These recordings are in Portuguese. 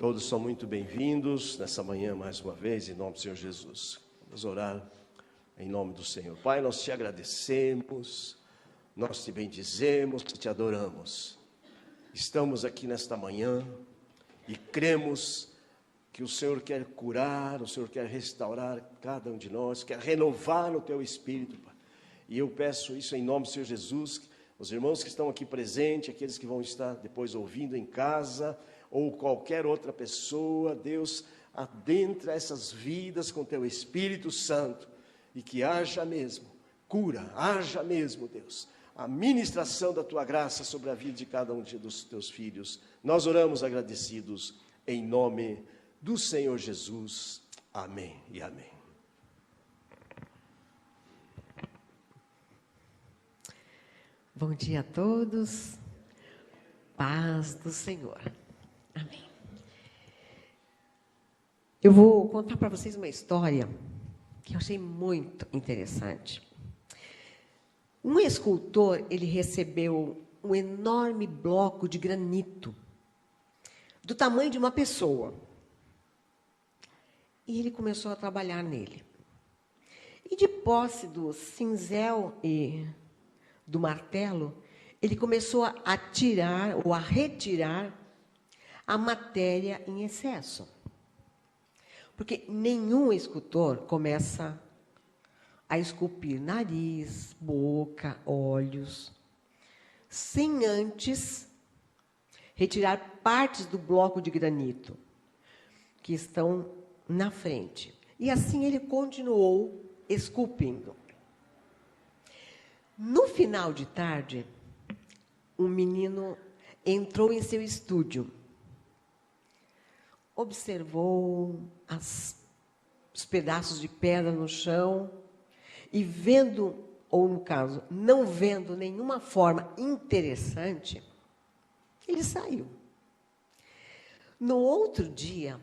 Todos são muito bem-vindos nessa manhã mais uma vez, em nome do Senhor Jesus. Vamos orar em nome do Senhor. Pai, nós te agradecemos, nós te bendizemos, te adoramos. Estamos aqui nesta manhã e cremos que o Senhor quer curar, o Senhor quer restaurar cada um de nós, quer renovar o teu espírito, Pai. E eu peço isso em nome do Senhor Jesus, os irmãos que estão aqui presentes, aqueles que vão estar depois ouvindo em casa, ou qualquer outra pessoa, Deus, adentra essas vidas com teu Espírito Santo, e que haja mesmo cura, haja mesmo, Deus, a ministração da tua graça sobre a vida de cada um dos teus filhos. Nós oramos agradecidos em nome do Senhor Jesus. Amém e amém. Bom dia a todos, paz do Senhor, amém. Eu vou contar para vocês uma história que eu achei muito interessante. Um escultor, ele recebeu um enorme bloco de granito, do tamanho de uma pessoa, e ele começou a trabalhar nele. E de posse do cinzel e do martelo, ele começou a tirar ou a retirar a matéria em excesso. Porque nenhum escultor começa a esculpir nariz, boca, olhos, sem antes retirar partes do bloco de granito que estão na frente. E assim ele continuou esculpindo. No final de tarde, um menino entrou em seu estúdio, observou os pedaços de pedra no chão e vendo, ou no caso, não vendo nenhuma forma interessante, ele saiu. No outro dia,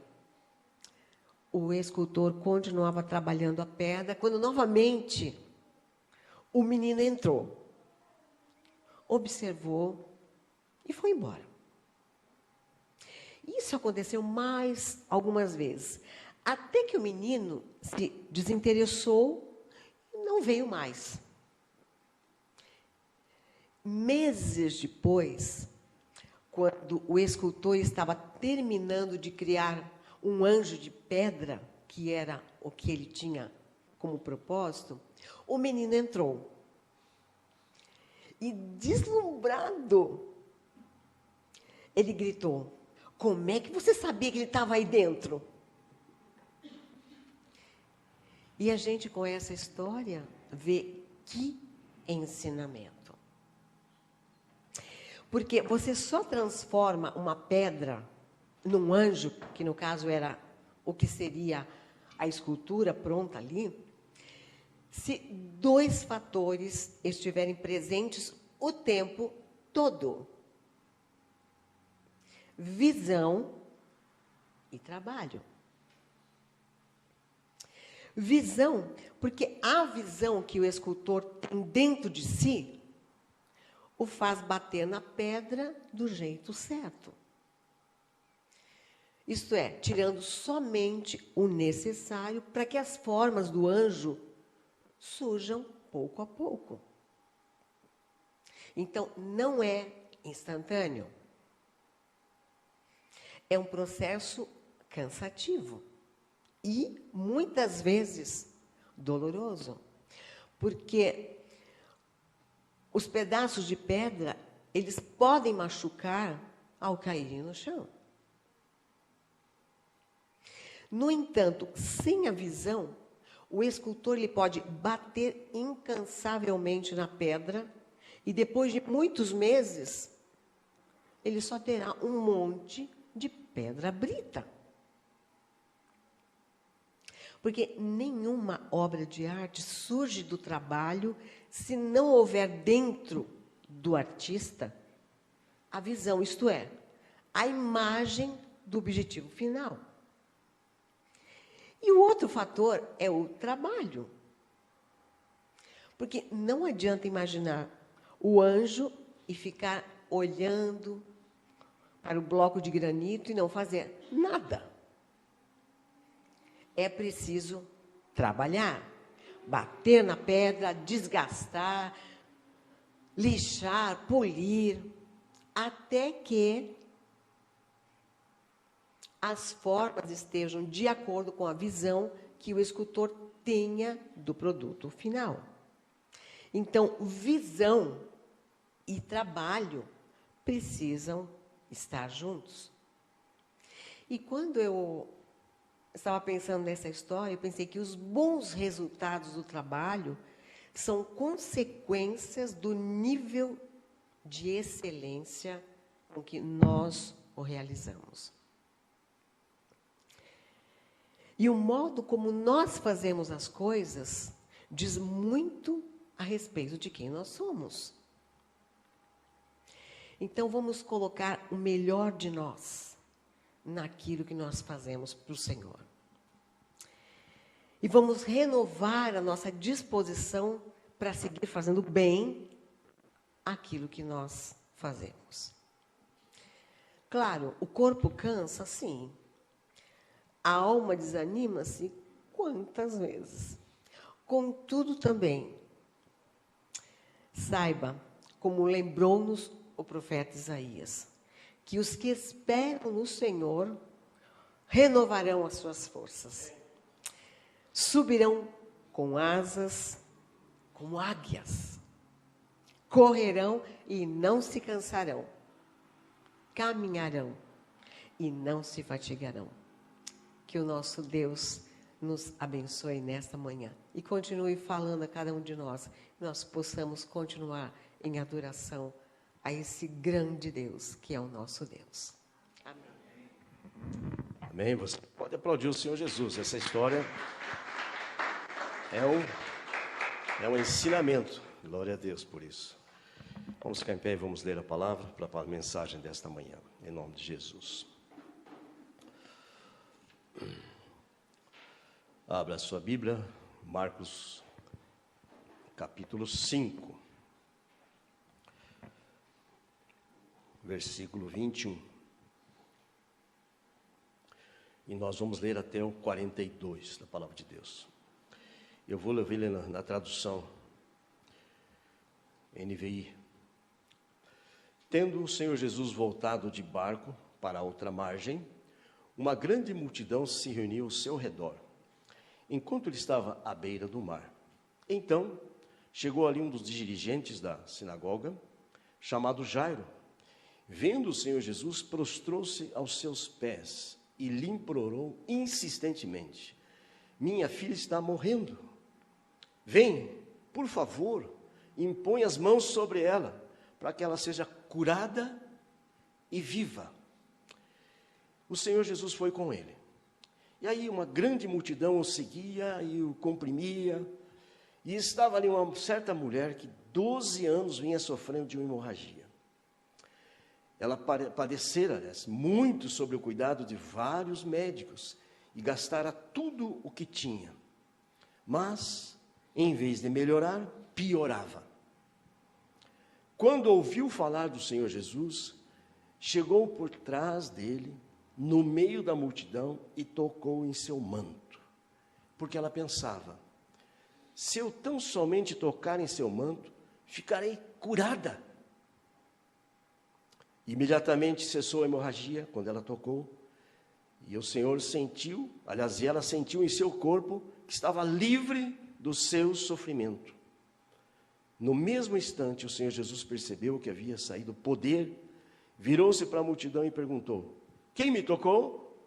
o escultor continuava trabalhando a pedra, quando novamente o menino entrou, observou e foi embora. Isso aconteceu mais algumas vezes, até que o menino se desinteressou e não veio mais. Meses depois, quando o escultor estava terminando de criar um anjo de pedra, que era o que ele tinha como propósito, o menino entrou. E, deslumbrado, ele gritou: como é que você sabia que ele estava aí dentro? E a gente, com essa história, vê que ensinamento. Porque você só transforma uma pedra num anjo, que no caso era o que seria a escultura pronta ali, se dois fatores estiverem presentes o tempo todo: visão e trabalho. Visão, porque a visão que o escultor tem dentro de si o faz bater na pedra do jeito certo. Isto é, tirando somente o necessário para que as formas do anjo surjam pouco a pouco. Então, não é instantâneo. É um processo cansativo e, muitas vezes, doloroso. Porque os pedaços de pedra, eles podem machucar ao caírem no chão. No entanto, sem a visão, o escultor ele pode bater incansavelmente na pedra e, depois de muitos meses, ele só terá um monte de pedra brita. Porque nenhuma obra de arte surge do trabalho se não houver dentro do artista a visão, isto é, a imagem do objetivo final. E o outro fator é o trabalho. Porque não adianta imaginar o anjo e ficar olhando para o bloco de granito e não fazer nada. É preciso trabalhar, bater na pedra, desgastar, lixar, polir, até que as formas estejam de acordo com a visão que o escultor tenha do produto final. Então, visão e trabalho precisam estar juntos. E quando eu estava pensando nessa história, eu pensei que os bons resultados do trabalho são consequências do nível de excelência com que nós o realizamos. E o modo como nós fazemos as coisas diz muito a respeito de quem nós somos. Então, vamos colocar o melhor de nós naquilo que nós fazemos para o Senhor. E vamos renovar a nossa disposição para seguir fazendo bem aquilo que nós fazemos. Claro, o corpo cansa, sim. A alma desanima-se quantas vezes. Contudo, também, saiba, como lembrou-nos o profeta Isaías, que os que esperam no Senhor renovarão as suas forças. Subirão com asas como águias. Correrão e não se cansarão. Caminharão e não se fatigarão. Que o nosso Deus nos abençoe nesta manhã e continue falando a cada um de nós, que nós possamos continuar em adoração a esse grande Deus, que é o nosso Deus. Amém. Amém. Você pode aplaudir o Senhor Jesus. Essa história é um ensinamento. Glória a Deus por isso. Vamos ficar em pé e vamos ler a palavra para a mensagem desta manhã, em nome de Jesus. Abra a sua Bíblia, Marcos, capítulo 5, versículo 21. E nós vamos ler até o 42 da palavra de Deus. Eu vou ler na tradução NVI. Tendo o Senhor Jesus voltado de barco para a outra margem, uma grande multidão se reuniu ao seu redor, enquanto ele estava à beira do mar. Então, chegou ali um dos dirigentes da sinagoga, chamado Jairo. Vendo o Senhor Jesus, prostrou-se aos seus pés e lhe implorou insistentemente: minha filha está morrendo. Vem, por favor, impõe as mãos sobre ela, para que ela seja curada e viva. O Senhor Jesus foi com ele. E aí uma grande multidão o seguia e o comprimia. E estava ali uma certa mulher que 12 anos vinha sofrendo de uma hemorragia. Ela padecera, aliás, muito sob o cuidado de vários médicos e gastara tudo o que tinha. Mas, em vez de melhorar, piorava. Quando ouviu falar do Senhor Jesus, chegou por trás dele, no meio da multidão, e tocou em seu manto. Porque ela pensava: se eu tão somente tocar em seu manto, ficarei curada. Imediatamente cessou a hemorragia quando ela tocou, e o Senhor sentiu, aliás, ela sentiu em seu corpo que estava livre do seu sofrimento. No mesmo instante, o Senhor Jesus percebeu que havia saído poder, virou-se para a multidão e perguntou: quem me tocou?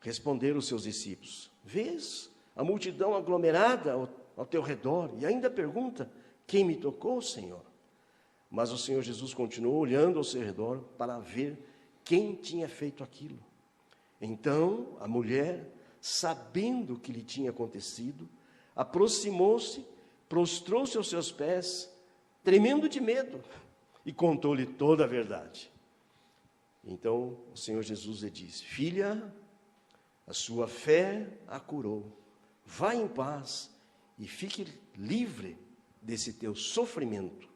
Responderam os seus discípulos: vês a multidão aglomerada ao teu redor e ainda pergunta: quem me tocou, Senhor? Mas o Senhor Jesus continuou olhando ao seu redor para ver quem tinha feito aquilo. Então a mulher, sabendo o que lhe tinha acontecido, aproximou-se, prostrou-se aos seus pés, tremendo de medo, e contou-lhe toda a verdade. Então o Senhor Jesus lhe disse: filha, a sua fé a curou. Vá em paz e fique livre desse teu sofrimento.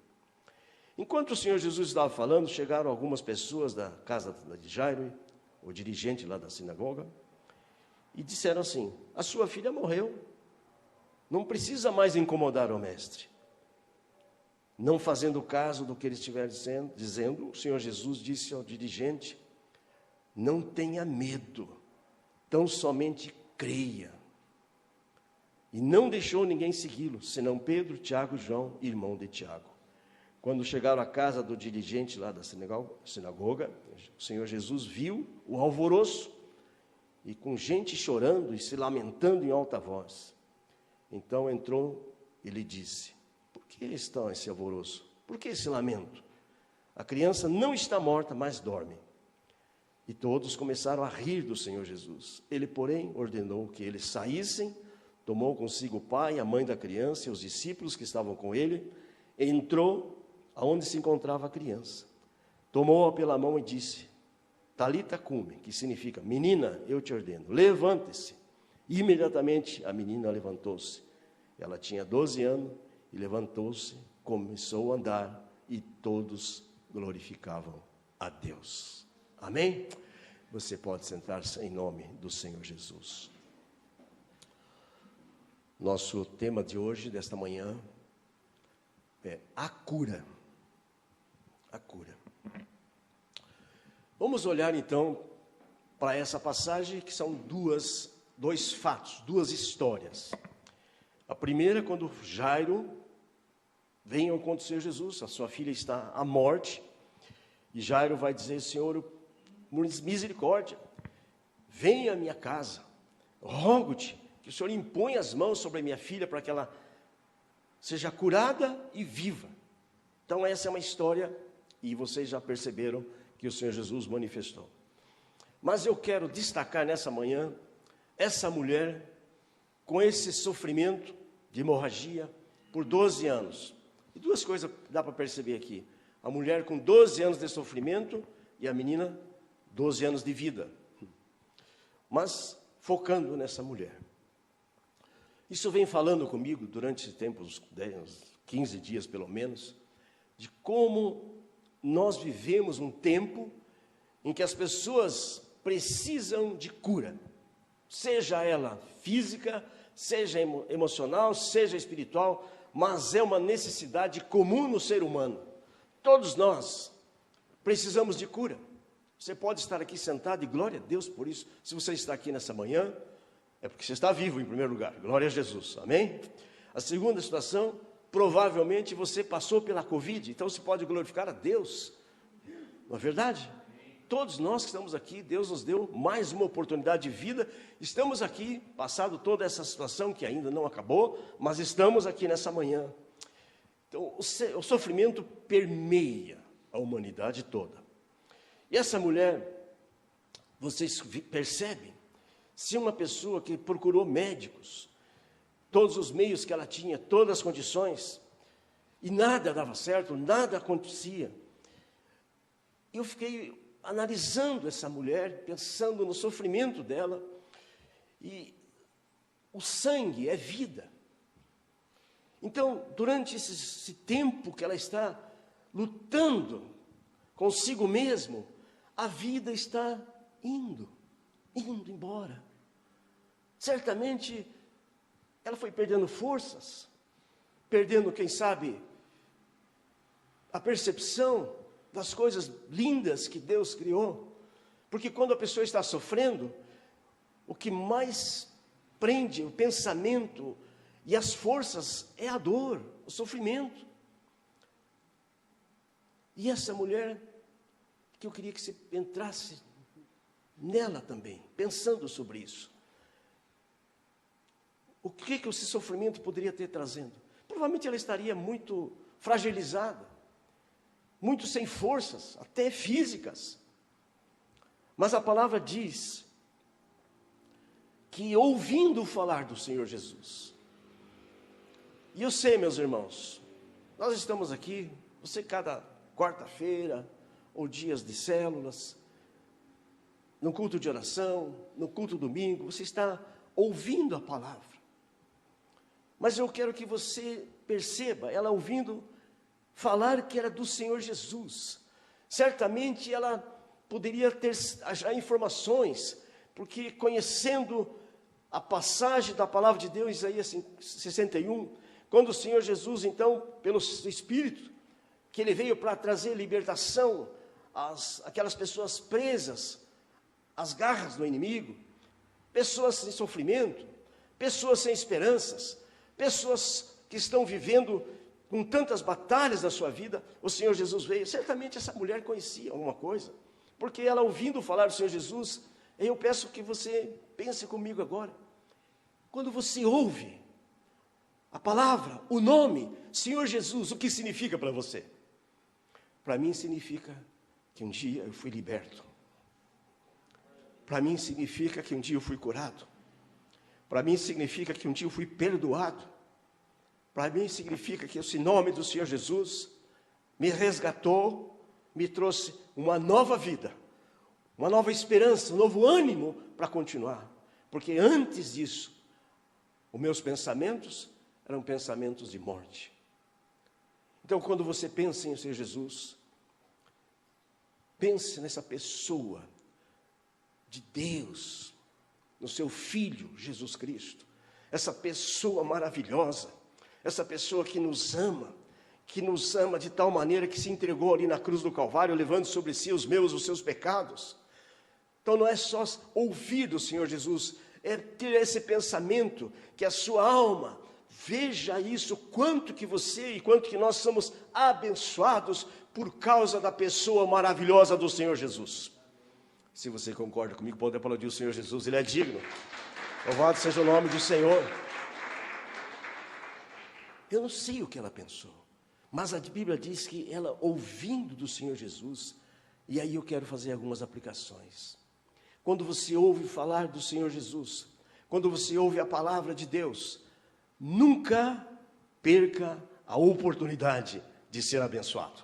Enquanto o Senhor Jesus estava falando, chegaram algumas pessoas da casa de Jairo, o dirigente lá da sinagoga, e disseram assim: a sua filha morreu, não precisa mais incomodar o mestre. Não fazendo caso do que eles estiveram dizendo, o Senhor Jesus disse ao dirigente: não tenha medo, tão somente creia. E não deixou ninguém segui-lo, senão Pedro, Tiago e João, irmão de Tiago. Quando chegaram à casa do dirigente lá da sinagoga, o Senhor Jesus viu o alvoroço, e com gente chorando e se lamentando em alta voz. Então entrou e lhe disse: por que está esse alvoroço? Por que esse lamento? A criança não está morta, mas dorme. E todos começaram a rir do Senhor Jesus. Ele, porém, ordenou que eles saíssem, tomou consigo o pai, a mãe da criança e os discípulos que estavam com ele, entrou aonde se encontrava a criança, tomou-a pela mão e disse: Talita cumi, que significa: menina, eu te ordeno, levante-se. Imediatamente a menina levantou-se. Ela tinha 12 anos e levantou-se, começou a andar, e todos glorificavam a Deus. Amém? Você pode sentar-se em nome do Senhor Jesus. Nosso tema de hoje, desta manhã, é a cura. A cura. Vamos olhar então para essa passagem, que são dois fatos, duas histórias. A primeira, quando Jairo vem ao encontro do Senhor Jesus, a sua filha está à morte, e Jairo vai dizer: Senhor, misericórdia, venha à minha casa, rogo-te que o Senhor imponha as mãos sobre a minha filha para que ela seja curada e viva. Então essa é uma história, e vocês já perceberam que o Senhor Jesus manifestou. Mas eu quero destacar nessa manhã essa mulher com esse sofrimento de hemorragia por 12 anos. E duas coisas dá para perceber aqui: a mulher com 12 anos de sofrimento e a menina 12 anos de vida. Mas focando nessa mulher, isso vem falando comigo durante esse tempo, uns 15 dias pelo menos, de como nós vivemos um tempo em que as pessoas precisam de cura, seja ela física, seja emocional, seja espiritual, mas é uma necessidade comum no ser humano. Todos nós precisamos de cura. Você pode estar aqui sentado, e glória a Deus por isso. Se você está aqui nessa manhã, é porque você está vivo em primeiro lugar, glória a Jesus, amém? A segunda situação, provavelmente você passou pela Covid, então você pode glorificar a Deus, não é verdade? Todos nós que estamos aqui, Deus nos deu mais uma oportunidade de vida, estamos aqui, passado toda essa situação que ainda não acabou, mas estamos aqui nessa manhã. Então o sofrimento permeia a humanidade toda. E essa mulher, vocês percebem, se uma pessoa que procurou médicos, todos os meios que ela tinha, todas as condições, e nada dava certo, nada acontecia. Eu fiquei analisando essa mulher, pensando no sofrimento dela, e o sangue é vida. Então, durante esse tempo que ela está lutando consigo mesmo, a vida está indo embora. Certamente, ela foi perdendo forças, perdendo, quem sabe, a percepção das coisas lindas que Deus criou. Porque quando a pessoa está sofrendo, o que mais prende o pensamento e as forças é a dor, o sofrimento. E essa mulher, que eu queria que você entrasse nela também, pensando sobre isso. O que esse sofrimento poderia ter trazendo? Provavelmente ela estaria muito fragilizada, muito sem forças, até físicas. Mas a palavra diz que ouvindo falar do Senhor Jesus, e eu sei, meus irmãos, nós estamos aqui, você cada quarta-feira, ou dias de células, no culto de oração, no culto domingo, você está ouvindo a palavra. Mas eu quero que você perceba, ela ouvindo, falar que era do Senhor Jesus. Certamente ela poderia ter já informações, porque conhecendo a passagem da palavra de Deus, Isaías 61, quando o Senhor Jesus, então, pelo Espírito, que Ele veio para trazer libertação àquelas pessoas presas às garras do inimigo, pessoas em sofrimento, pessoas sem esperanças, pessoas que estão vivendo com tantas batalhas na sua vida, o Senhor Jesus veio. Certamente essa mulher conhecia alguma coisa, porque ela ouvindo falar do Senhor Jesus, eu peço que você pense comigo agora. Quando você ouve a palavra, o nome, Senhor Jesus, o que significa para você? Para mim significa que um dia eu fui liberto. Para mim significa que um dia eu fui curado. Para mim significa que um dia eu fui perdoado. Para mim significa que esse nome do Senhor Jesus me resgatou, me trouxe uma nova vida, uma nova esperança, um novo ânimo para continuar. Porque antes disso, os meus pensamentos eram pensamentos de morte. Então, quando você pensa em Senhor Jesus, pense nessa pessoa de Deus, no seu Filho Jesus Cristo, essa pessoa maravilhosa, essa pessoa que nos ama de tal maneira que se entregou ali na cruz do Calvário, levando sobre si os seus pecados. Então não é só ouvir do Senhor Jesus, é ter esse pensamento que a sua alma veja isso, quanto que você e quanto que nós somos abençoados por causa da pessoa maravilhosa do Senhor Jesus. Se você concorda comigo, pode aplaudir o Senhor Jesus, Ele é digno. Louvado seja o nome do Senhor. Eu não sei o que ela pensou, mas a Bíblia diz que ela, ouvindo do Senhor Jesus, e aí eu quero fazer algumas aplicações. Quando você ouve falar do Senhor Jesus, quando você ouve a palavra de Deus, nunca perca a oportunidade de ser abençoado.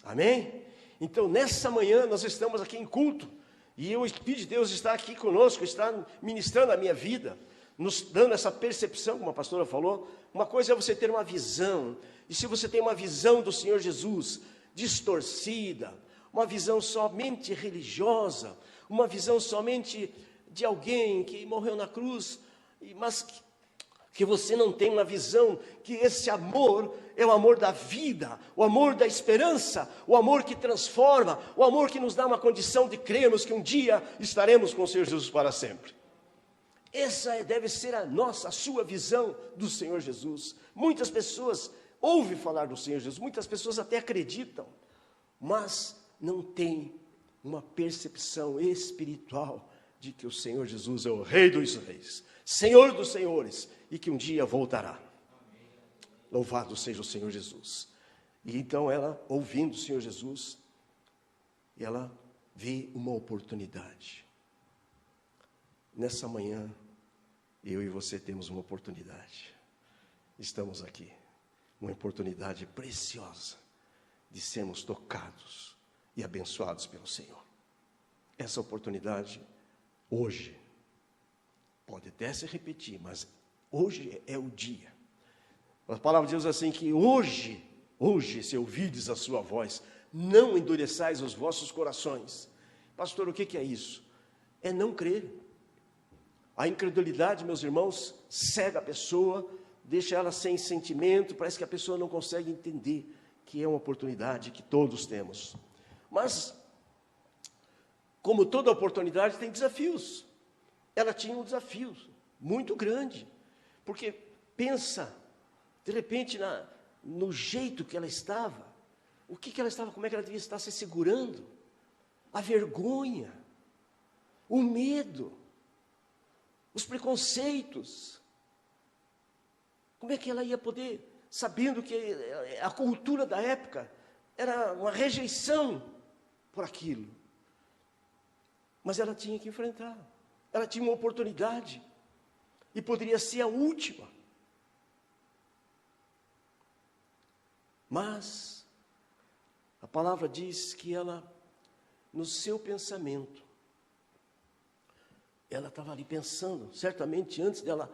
Amém? Então, nessa manhã, nós estamos aqui em culto, e o Espírito de Deus está aqui conosco, está ministrando a minha vida, nos dando essa percepção, como a pastora falou. Uma coisa é você ter uma visão, e se você tem uma visão do Senhor Jesus distorcida, uma visão somente religiosa, uma visão somente de alguém que morreu na cruz, mas que você não tem uma visão que esse amor é o amor da vida, o amor da esperança, o amor que transforma, o amor que nos dá uma condição de crermos que um dia estaremos com o Senhor Jesus para sempre. Essa deve ser a sua visão do Senhor Jesus. Muitas pessoas ouvem falar do Senhor Jesus, muitas pessoas até acreditam, mas não têm uma percepção espiritual de que o Senhor Jesus é o Rei dos Reis, Senhor dos Senhores, e que um dia voltará. Louvado seja o Senhor Jesus. E então ela, ouvindo o Senhor Jesus, ela vê uma oportunidade. Nessa manhã, eu e você temos uma oportunidade. Estamos aqui, uma oportunidade preciosa de sermos tocados e abençoados pelo Senhor. Essa oportunidade, hoje, pode até se repetir, mas hoje é o dia. A palavra diz assim que hoje, se ouvides a sua voz, não endureçais os vossos corações. Pastor, o que é isso? É não crer. A incredulidade, meus irmãos, cega a pessoa, deixa ela sem sentimento, parece que a pessoa não consegue entender que é uma oportunidade que todos temos. Mas, como toda oportunidade, tem desafios. Ela tinha um desafio muito grande, porque pensa, de repente, no jeito que ela estava, como é que ela devia estar se segurando, a vergonha, o medo, os preconceitos. Como é que ela ia poder, sabendo que a cultura da época era uma rejeição por aquilo? Mas ela tinha que enfrentar, ela tinha uma oportunidade, e poderia ser a última. Mas a palavra diz que ela, no seu pensamento, ela estava ali pensando, certamente antes dela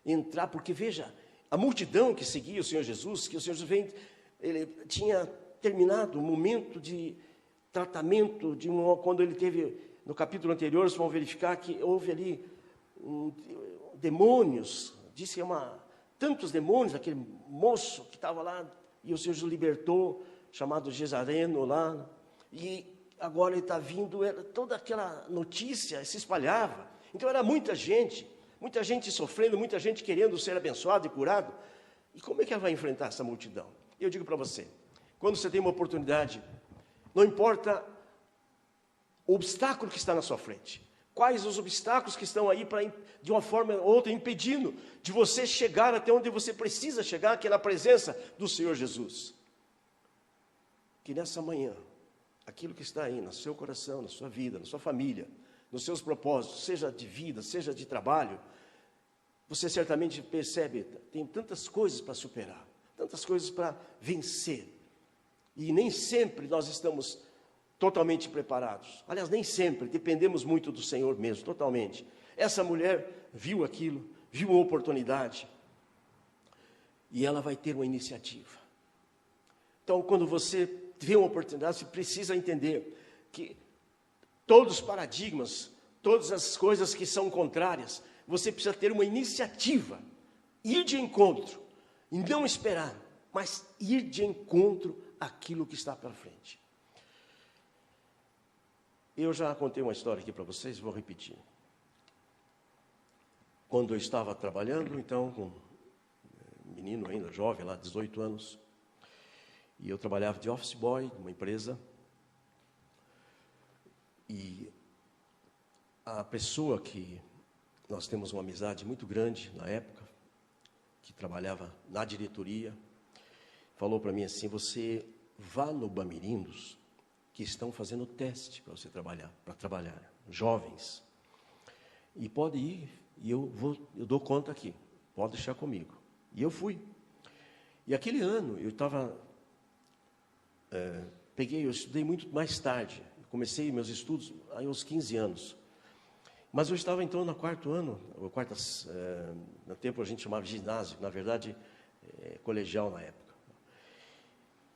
entrar, porque veja, a multidão que seguia o Senhor Jesus, que o Senhor Jesus vem ele tinha terminado o momento de tratamento, quando ele teve, no capítulo anterior, vocês vão verificar que houve ali demônios, disse que tantos demônios, aquele moço que estava lá, e o Senhor o libertou, chamado Gesareno lá, e agora ele está vindo, toda aquela notícia se espalhava, então era muita gente sofrendo, muita gente querendo ser abençoado e curado, e como é que ela vai enfrentar essa multidão? Eu digo para você, quando você tem uma oportunidade, não importa o obstáculo que está na sua frente, quais os obstáculos que estão aí, de uma forma ou outra, impedindo de você chegar até onde você precisa chegar, que é na presença do Senhor Jesus. Que nessa manhã, aquilo que está aí no seu coração, na sua vida, na sua família, nos seus propósitos, seja de vida, seja de trabalho, você certamente percebe, tem tantas coisas para superar, tantas coisas para vencer, e nem sempre nós estamos totalmente preparados. Aliás, nem sempre, dependemos muito do Senhor mesmo, totalmente. Essa mulher viu aquilo, viu uma oportunidade, e ela vai ter uma iniciativa. Então, quando você vê uma oportunidade, você precisa entender que todos os paradigmas, todas as coisas que são contrárias, você precisa ter uma iniciativa, ir de encontro, e não esperar, mas ir de encontro àquilo que está pela frente. Eu já contei uma história aqui para vocês, vou repetir. Quando eu estava trabalhando, então, com um menino ainda, jovem lá, 18 anos, e eu trabalhava de office boy numa empresa, e a pessoa que nós temos uma amizade muito grande na época, que trabalhava na diretoria, falou para mim assim: você vá no Bamirindos, que estão fazendo teste para você trabalhar, jovens, e pode ir, e eu dou conta aqui, pode deixar comigo. E eu fui. E aquele ano eu estava, eu estudei muito mais tarde, comecei meus estudos aí aos 15 anos, mas eu estava então no quarto ano, no tempo a gente chamava de ginásio, na verdade colegial na época.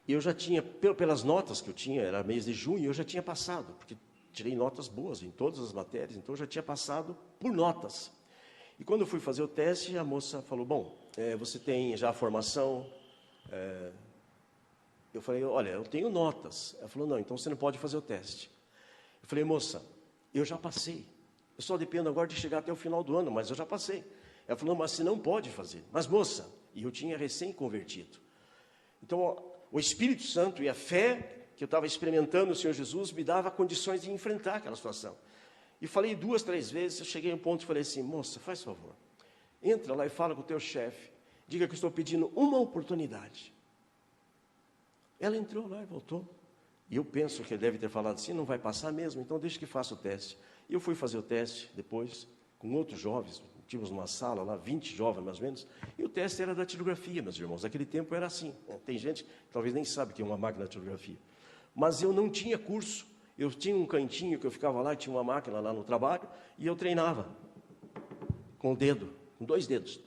E eu já tinha, pelas notas que eu tinha, era mês de junho, eu já tinha passado, porque tirei notas boas em todas as matérias, então eu já tinha passado por notas. E quando eu fui fazer o teste, a moça falou: bom, você tem já a formação? Eu falei: olha, eu tenho notas. Ela falou: não, então você não pode fazer o teste. Eu falei: moça, eu já passei, eu só dependo agora de chegar até o final do ano, mas eu já passei. Ela falou: mas você não pode fazer. Mas moça, e eu tinha recém-convertido. Então, o Espírito Santo e a fé que eu estava experimentando no Senhor Jesus me dava condições de enfrentar aquela situação. E falei 2, 3 vezes, eu cheguei a um ponto e falei assim: moça, faz favor, entra lá e fala com o teu chefe, diga que eu estou pedindo uma oportunidade. Ela entrou lá e voltou. E eu penso que ele deve ter falado assim: não vai passar mesmo, então deixa que faça o teste. E eu fui fazer o teste depois, com outros jovens, tínhamos uma sala lá, 20 jovens mais ou menos, e o teste era da datilografia, meus irmãos. Naquele tempo era assim, né? Tem gente que talvez nem sabe que é uma máquina de datilografia. Mas eu não tinha curso, eu tinha um cantinho que eu ficava lá, tinha uma máquina lá no trabalho, e eu treinava com o dedo, com 2 dedos.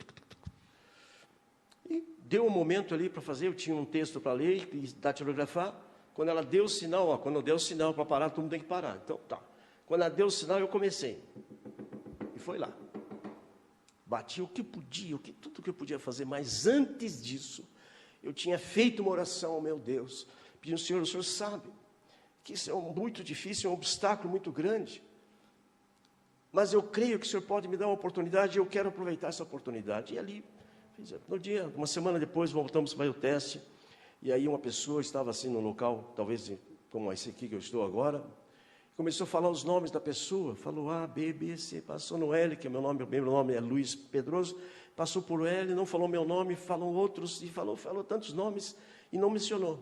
E deu um momento ali para fazer, eu tinha um texto para ler e datilografar. Quando ela deu o sinal, quando deu o sinal para parar, todo mundo tem que parar. Então, tá. Quando ela deu o sinal, eu comecei. E foi lá. Bati o que podia, tudo o que eu podia fazer, mas antes disso, eu tinha feito uma oração ao meu Deus, pedindo: Senhor, o Senhor sabe que isso é muito difícil, é um obstáculo muito grande, mas eu creio que o Senhor pode me dar uma oportunidade, e eu quero aproveitar essa oportunidade. E ali, no dia, uma semana depois, voltamos para o teste, e aí uma pessoa estava assim no local, talvez como esse aqui que eu estou agora, começou a falar os nomes da pessoa, falou A, B, B, C, passou no L, que é meu nome é Luiz Pedroso, passou por L, não falou meu nome, falou outros, e falou tantos nomes, e não mencionou.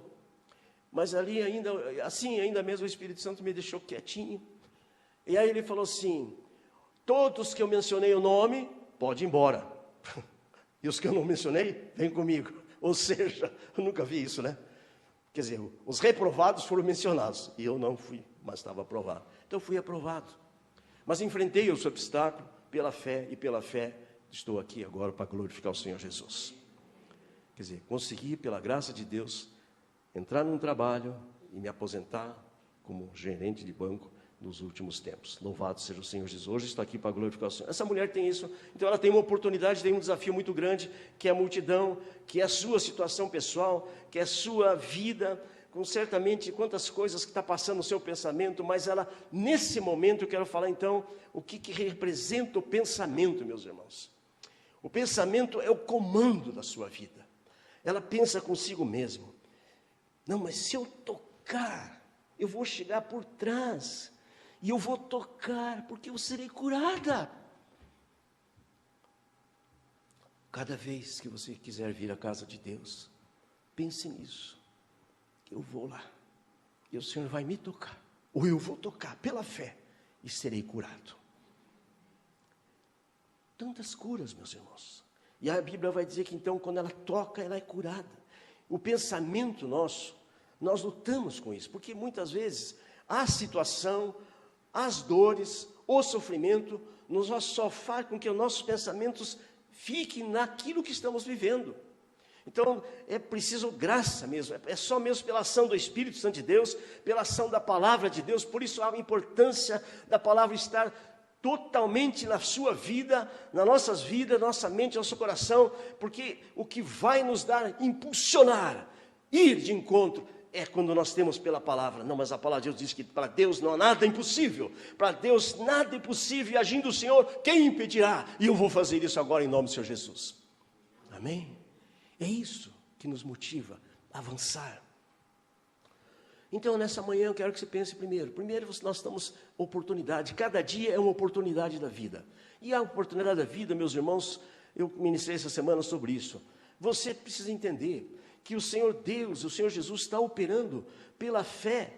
Mas ali ainda mesmo o Espírito Santo me deixou quietinho, e aí ele falou assim: todos que eu mencionei o nome, pode ir embora, e os que eu não mencionei, vem comigo. Ou seja, eu nunca vi isso, né? Quer dizer, os reprovados foram mencionados, e eu não fui, mas estava aprovado. Então, eu fui aprovado. Mas enfrentei esse obstáculo pela fé, e pela fé estou aqui agora para glorificar o Senhor Jesus. Quer dizer, consegui, pela graça de Deus, entrar num trabalho e me aposentar como gerente de banco nos últimos tempos. Louvado seja o Senhor Jesus. Hoje estou aqui para glorificar o Senhor. Essa mulher tem isso, então ela tem uma oportunidade, tem um desafio muito grande, que é a multidão, que é a sua situação pessoal, que é a sua vida, com certamente quantas coisas que está passando no seu pensamento, mas ela, nesse momento, eu quero falar então, o que representa o pensamento, meus irmãos. O pensamento é o comando da sua vida. Ela pensa consigo mesma, não, mas se eu tocar, eu vou chegar por trás, e eu vou tocar, porque eu serei curada. Cada vez que você quiser vir à casa de Deus, pense nisso. Eu vou lá, e o Senhor vai me tocar, ou eu vou tocar pela fé, e serei curado. Tantas curas, meus irmãos. E a Bíblia vai dizer que então, quando ela toca, ela é curada. O pensamento nosso, nós lutamos com isso, porque muitas vezes a situação, as dores, o sofrimento, nos só faz com que os nossos pensamentos fiquem naquilo que estamos vivendo. Então, é preciso graça mesmo, é só mesmo pela ação do Espírito Santo de Deus, pela ação da Palavra de Deus, por isso a importância da Palavra estar totalmente na sua vida, nas nossas vidas, nossa mente, nosso coração, porque o que vai nos dar, impulsionar, ir de encontro, é quando nós temos pela palavra. Não, mas a palavra de Deus diz que para Deus não há nada impossível, para Deus nada é impossível, e agindo o Senhor, quem impedirá? E eu vou fazer isso agora em nome do Senhor Jesus. Amém? É isso que nos motiva a avançar. Então, nessa manhã, eu quero que você pense primeiro. Primeiro, nós estamos oportunidade. Cada dia é uma oportunidade da vida. E a oportunidade da vida, meus irmãos, eu ministrei essa semana sobre isso. Você precisa entender que o Senhor Deus, o Senhor Jesus está operando pela fé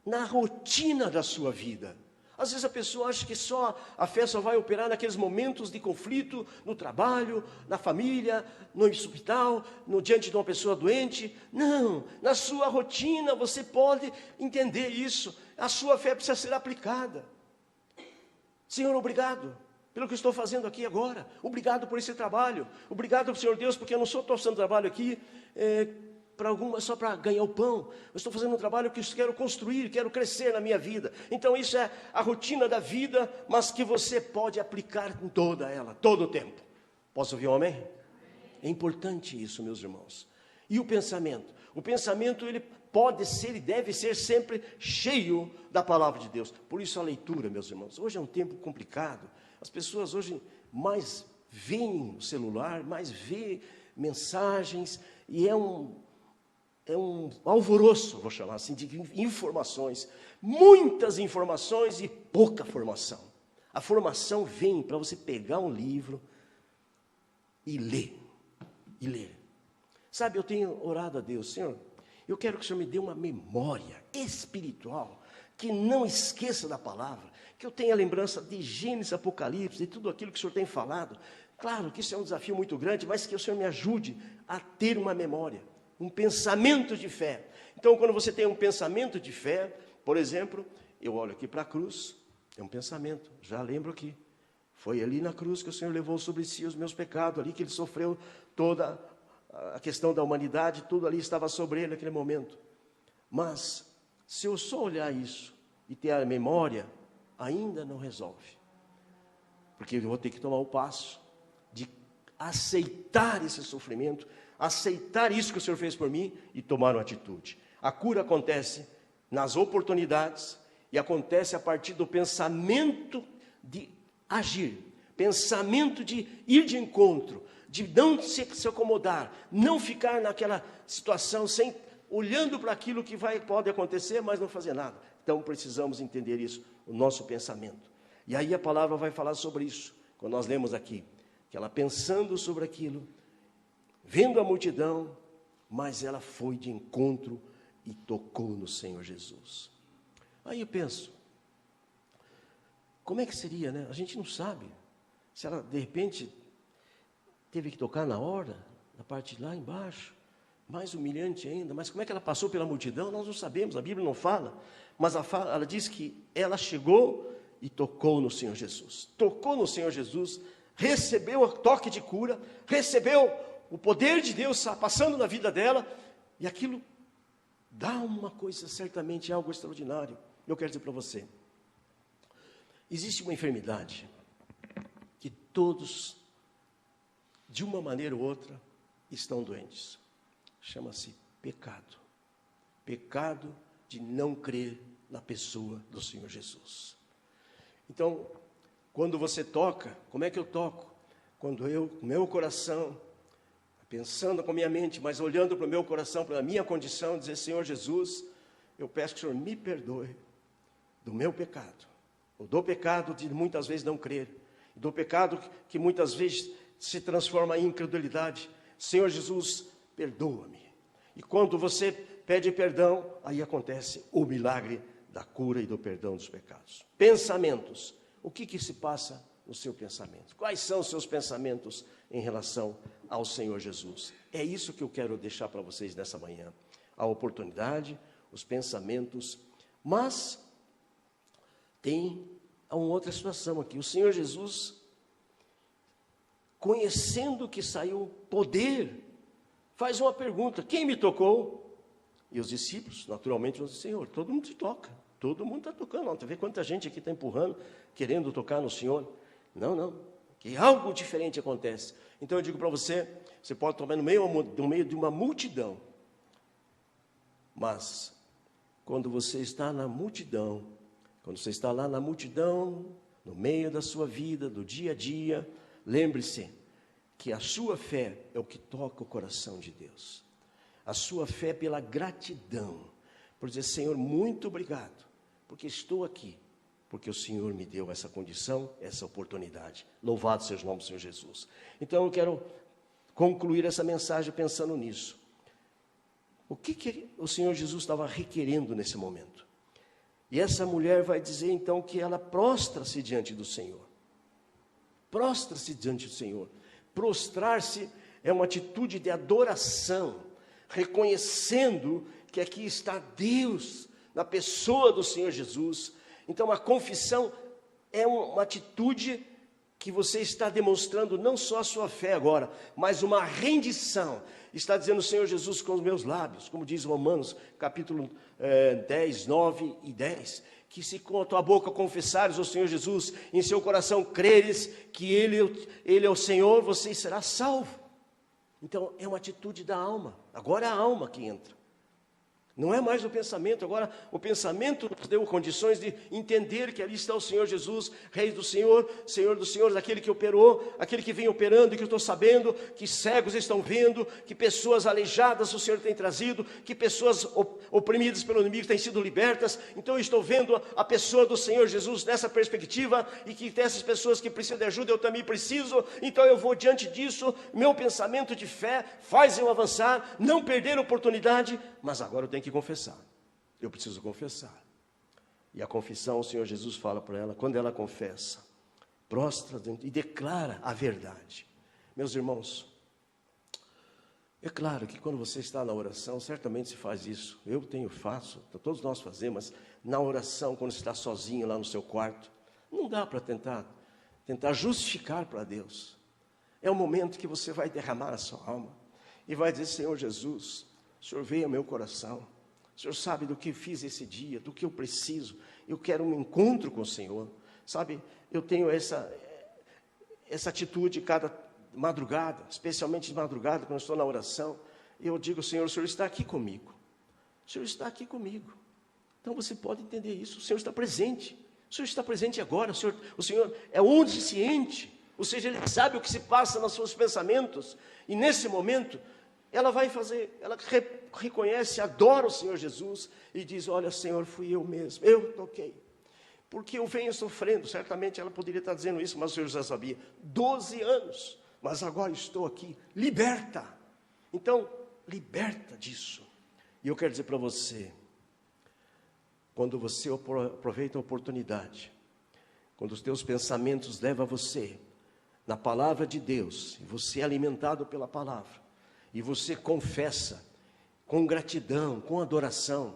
na rotina da sua vida. Às vezes a pessoa acha que a fé só vai operar naqueles momentos de conflito, no trabalho, na família, no hospital, diante de uma pessoa doente. Não, na sua rotina você pode entender isso. A sua fé precisa ser aplicada. Senhor, obrigado pelo que eu estou fazendo aqui agora. Obrigado por esse trabalho. Obrigado, Senhor Deus, porque eu não estou fazendo trabalho aqui só para ganhar o pão. Eu estou fazendo um trabalho que eu quero construir, quero crescer na minha vida. Então isso é a rotina da vida, mas que você pode aplicar em toda ela, todo o tempo. Posso ouvir um amém? É importante isso, meus irmãos. E o pensamento? O pensamento, ele pode ser e deve ser sempre cheio da palavra de Deus. Por isso a leitura, meus irmãos. Hoje é um tempo complicado. As pessoas hoje mais veem o celular, mais veem mensagens, e é um alvoroço, vou chamar assim, de informações. Muitas informações e pouca formação. A formação vem para você pegar um livro e ler. E ler. Sabe, eu tenho orado a Deus, Senhor, eu quero que o Senhor me dê uma memória espiritual, que não esqueça da palavra, que eu tenha lembrança de Gênesis, Apocalipse, de tudo aquilo que o Senhor tem falado. Claro que isso é um desafio muito grande, mas que o Senhor me ajude a ter uma memória, um pensamento de fé. Então, quando você tem um pensamento de fé, por exemplo, eu olho aqui para a cruz, é um pensamento, já lembro aqui. Foi ali na cruz que o Senhor levou sobre si os meus pecados, ali que Ele sofreu toda a questão da humanidade, tudo ali estava sobre Ele naquele momento. Mas, se eu só olhar isso e ter a memória, ainda não resolve. Porque eu vou ter que tomar o passo de aceitar esse sofrimento, aceitar isso que o Senhor fez por mim e tomar uma atitude. A cura acontece nas oportunidades e acontece a partir do pensamento de agir, pensamento de ir de encontro, de não se acomodar, não ficar naquela situação olhando para aquilo que pode acontecer, mas não fazer nada. Então precisamos entender isso, o nosso pensamento. E aí a palavra vai falar sobre isso, quando nós lemos aqui, que ela pensando sobre aquilo, vendo a multidão, mas ela foi de encontro e tocou no Senhor Jesus. Aí eu penso, como é que seria, né? A gente não sabe, se ela de repente teve que tocar na hora, na parte de lá embaixo, mais humilhante ainda, mas como é que ela passou pela multidão? Nós não sabemos, a Bíblia não fala, mas ela diz que ela chegou e tocou no Senhor Jesus. Tocou no Senhor Jesus, recebeu o toque de cura, recebeu o poder de Deus passando na vida dela, e aquilo dá uma coisa, certamente algo extraordinário. Eu quero dizer para você, existe uma enfermidade que todos, de uma maneira ou outra, estão doentes. Chama-se pecado. Pecado de não crer na pessoa do Senhor Jesus. Então, quando você toca, como é que eu toco? Quando eu, com meu coração, pensando com a minha mente, mas olhando para o meu coração, para a minha condição, dizer, Senhor Jesus, eu peço que o Senhor me perdoe do meu pecado, ou do pecado de muitas vezes não crer, do pecado que muitas vezes se transforma em incredulidade. Senhor Jesus, perdoa-me. E quando você pede perdão, aí acontece o milagre da cura e do perdão dos pecados. Pensamentos. O que se passa no seu pensamento? Quais são os seus pensamentos em relação ao Senhor Jesus? É isso que eu quero deixar para vocês nessa manhã. A oportunidade, os pensamentos, mas tem uma outra situação aqui. O Senhor Jesus, conhecendo que saiu poder, faz uma pergunta: quem me tocou? E os discípulos, naturalmente, vão dizer, Senhor, todo mundo te toca, todo mundo está tocando. Não, vê quanta gente aqui está empurrando, querendo tocar no Senhor. Não, que algo diferente acontece. Então eu digo para você, você pode tomar no meio de uma multidão, mas quando você está na multidão, quando você está lá na multidão, no meio da sua vida, do dia a dia, lembre-se que a sua fé é o que toca o coração de Deus. A sua fé é pela gratidão, por dizer, Senhor, muito obrigado, porque estou aqui, porque o Senhor me deu essa condição, essa oportunidade. Louvado seja o nome do Senhor Jesus. Então eu quero concluir essa mensagem pensando nisso. O que o Senhor Jesus estava requerendo nesse momento? E essa mulher vai dizer então que ela prostra-se diante do Senhor. Prostra-se diante do Senhor. Prostrar-se é uma atitude de adoração, reconhecendo que aqui está Deus, na pessoa do Senhor Jesus. Então a confissão é uma atitude que você está demonstrando não só a sua fé agora, mas uma rendição. Está dizendo, Senhor Jesus, com os meus lábios, como diz Romanos, capítulo 10, 9 e 10, que se com a tua boca confessares o Senhor Jesus, em seu coração creres que Ele é o Senhor, você será salvo. Então é uma atitude da alma, agora é a alma que entra. Não é mais o pensamento, agora o pensamento nos deu condições de entender que ali está o Senhor Jesus, Rei do Senhor, Senhor dos Senhores, aquele que operou, aquele que vem operando, e que eu estou sabendo, que cegos estão vendo, que pessoas aleijadas o Senhor tem trazido, que pessoas oprimidas pelo inimigo têm sido libertas. Então eu estou vendo a pessoa do Senhor Jesus nessa perspectiva, e que dessas pessoas que precisam de ajuda eu também preciso. Então eu vou diante disso, meu pensamento de fé faz eu avançar, não perder a oportunidade, mas agora eu tenho que confessar, eu preciso confessar. E a confissão, o Senhor Jesus fala para ela, quando ela confessa, prostra e declara a verdade. Meus irmãos, é claro que quando você está na oração, certamente se faz isso, faço, todos nós fazemos, mas na oração, quando você está sozinho lá no seu quarto, não dá para tentar justificar para Deus. É o momento que você vai derramar a sua alma e vai dizer, Senhor Jesus, o Senhor veio ao meu coração, o Senhor sabe do que fiz esse dia, do que eu preciso, eu quero um encontro com o Senhor, sabe, eu tenho essa atitude cada madrugada, especialmente de madrugada, quando eu estou na oração, eu digo, Senhor, o Senhor está aqui comigo, o Senhor está aqui comigo, então você pode entender isso, o Senhor está presente agora, o Senhor é onisciente, ou seja, Ele sabe o que se passa nos seus pensamentos, e nesse momento, ela reconhece, adora o Senhor Jesus e diz, olha Senhor, fui eu mesmo, eu toquei, porque eu venho sofrendo, certamente ela poderia estar dizendo isso, mas o Senhor já sabia, 12 anos, mas agora estou aqui, liberta, então, liberta disso, e eu quero dizer para você, quando você aproveita a oportunidade, quando os teus pensamentos levam a você, na palavra de Deus, e você é alimentado pela palavra, e você confessa, com gratidão, com adoração,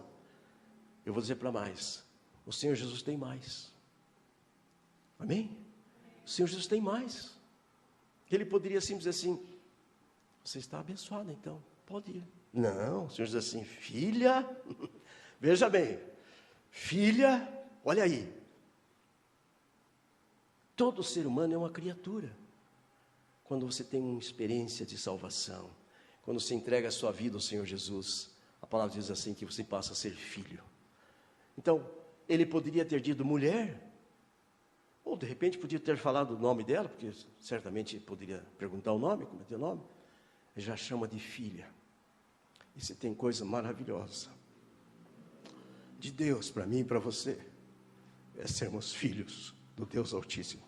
eu vou dizer para mais, o Senhor Jesus tem mais, amém? O Senhor Jesus tem mais, Ele poderia assim dizer assim, você está abençoado então, pode ir, Não, o Senhor diz assim, filha, veja bem, filha, olha aí. Todo ser humano é uma criatura. Quando você tem uma experiência de salvação, quando você entrega a sua vida ao Senhor Jesus, a palavra diz assim que você passa a ser filho. Então, ele poderia ter dito mulher, ou de repente podia ter falado o nome dela, porque certamente poderia perguntar o nome, como é teu nome? Ele já chama de filha. E se tem coisa maravilhosa de Deus para mim e para você, é sermos filhos do Deus Altíssimo.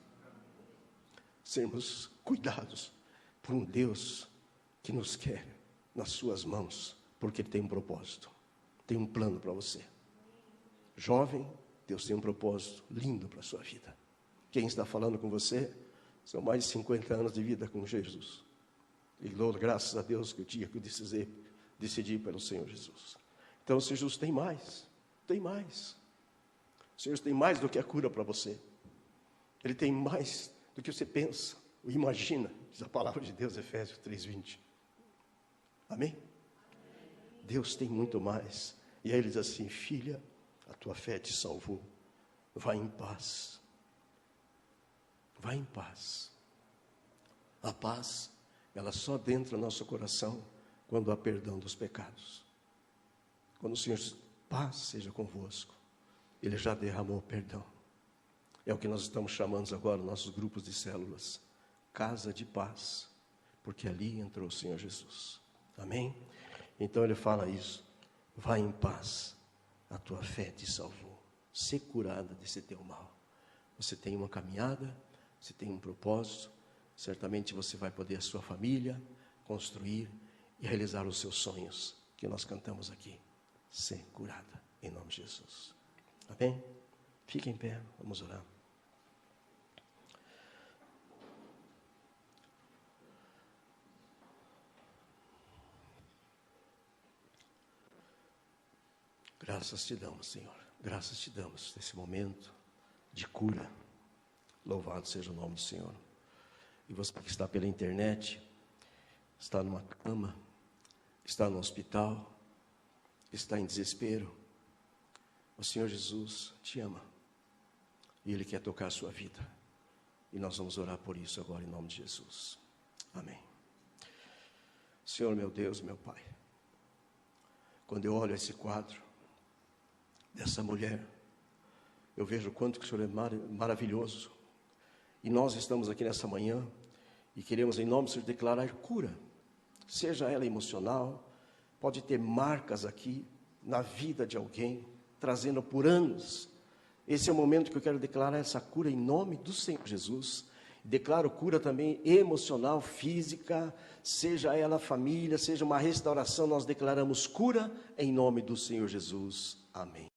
Sermos cuidados por um Deus que nos quer nas suas mãos, porque Ele tem um propósito, tem um plano para você. Jovem, Deus tem um propósito lindo para a sua vida. Quem está falando com você, são mais de 50 anos de vida com Jesus. E graças a Deus que o dia que eu decidi pelo Senhor Jesus. Então o Senhor Jesus tem mais, tem mais. O Senhor tem mais do que a cura para você. Ele tem mais do que você pensa, ou imagina, diz a palavra de Deus, Efésios 3:20. Amém? Deus tem muito mais. E aí ele diz assim, filha, a tua fé te salvou. Vai em paz. Vai em paz. A paz, ela só adentra no nosso coração quando há perdão dos pecados. Quando o Senhor diz, paz seja convosco, Ele já derramou perdão. É o que nós estamos chamando agora, nossos grupos de células, casa de paz, porque ali entrou o Senhor Jesus. Amém? Então ele fala isso, vai em paz, a tua fé te salvou, ser curada desse teu mal. Você tem uma caminhada, você tem um propósito, certamente você vai poder a sua família construir e realizar os seus sonhos, que nós cantamos aqui, ser curada, em nome de Jesus. Amém? Fique em pé, vamos orar. Graças te damos, Senhor. Graças te damos nesse momento de cura. Louvado seja o nome do Senhor. E você que está pela internet, está numa cama, está no hospital, está em desespero, o Senhor Jesus te ama. E Ele quer tocar a sua vida. E nós vamos orar por isso agora em nome de Jesus. Amém. Senhor, meu Deus, meu Pai, quando eu olho esse quadro dessa mulher, eu vejo o quanto que o Senhor é maravilhoso. E nós estamos aqui nessa manhã e queremos em nome do Senhor declarar cura. Seja ela emocional, pode ter marcas aqui na vida de alguém, trazendo por anos. Esse é o momento que eu quero declarar essa cura em nome do Senhor Jesus. Declaro cura também emocional, física, seja ela família, seja uma restauração, nós declaramos cura em nome do Senhor Jesus. Amém.